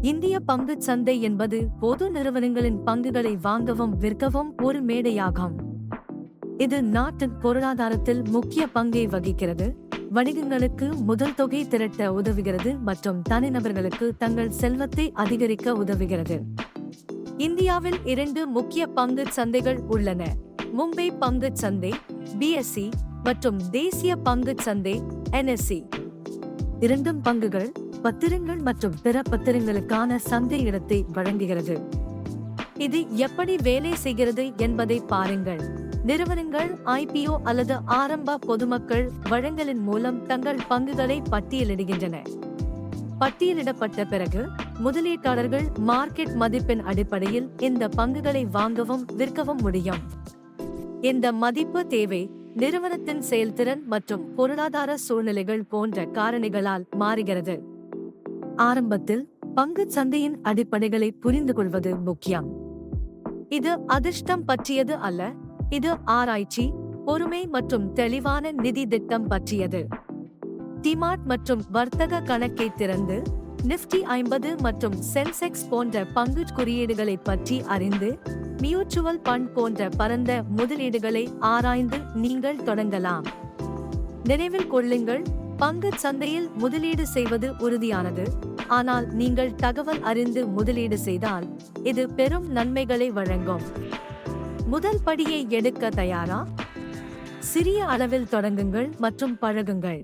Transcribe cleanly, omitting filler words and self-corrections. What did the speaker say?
இந்திய பங்குச் சந்தை என்பது பொது நிறுவனங்களின் பங்குகளை வாங்கவும் விற்கவும் ஒரு மேடையாகும். இது நாட்டின் பொருளாதாரத்தில் முக்கிய பங்கை வகிக்கிறது, வணிகங்களுக்கு முதல் தொகை திரட்ட உதவுகிறது மற்றும் தனிநபர்களுக்கு தங்கள் செல்வத்தை அதிகரிக்க உதவுகிறது. இந்தியாவில் 2 முக்கிய பங்குச் சந்தைகள் உள்ளன: மும்பை பங்குச் சந்தை (BSE) மற்றும் தேசிய பங்குச் சந்தை (NSE). இரண்டும் பங்குகள், பத்திரங்கள் மற்றும் பிற பத்திரங்களுக்கான சந்தை இடத்தை வழங்குகிறது. இது எப்படி வேலை செய்கிறது என்பதை பாருங்கள். நிறுவனங்கள் IPO அல்லது ஆரம்ப பொதுமக்கள் வழங்கலின் மூலம் தங்கள் பங்குகளை பட்டியலிடுகின்றன. பட்டியலிடப்பட்ட பிறகு, முதலீட்டாளர்கள் மார்க்கெட் மதிப்பின் அடிப்படையில் இந்த பங்குகளை வாங்கவும் விற்கவும் முடியும். இந்த மதிப்பு தேவை, நிறுவனத்தின் செயல்திறன் மற்றும் பொருளாதார சூழ்நிலைகள் போன்ற காரணிகளால் மாறுகிறது. ஆரம்பத்தில் பங்குச் சந்தையின் அடிப்படைகளை புரிந்துகொள்வது முக்கியம். இது அதிர்ஷ்டம் பற்றியது அல்ல, இது ஆராய்ச்சி, பொறுமை மற்றும் தெளிவான நிதி திட்டம் பற்றியது. டிமாட் மற்றும் வர்த்தக கணக்கை திறந்து, நிஃப்டி 50 மற்றும் சென்செக்ஸ் போன்ற பங்குச் குறியீடுகளை பற்றி அறிந்து, மியூச்சுவல் ஃபண்ட் போன்ற பரந்த முதலீடுகளை ஆராய்ந்து நீங்கள் தொடங்கலாம். நினைவில் கொள்ளுங்கள், பங்குச் சந்தையில் முதலீடு செய்வது உறுதியானது, ஆனால் நீங்கள் தகவல் அறிந்து முதலீடு செய்தால் இது பெரும் நன்மைகளை வழங்கும். முதல் படியை எடுக்க தயாரா? சிறிய அளவில் தொடங்குங்கள் மற்றும் பழகுங்கள்.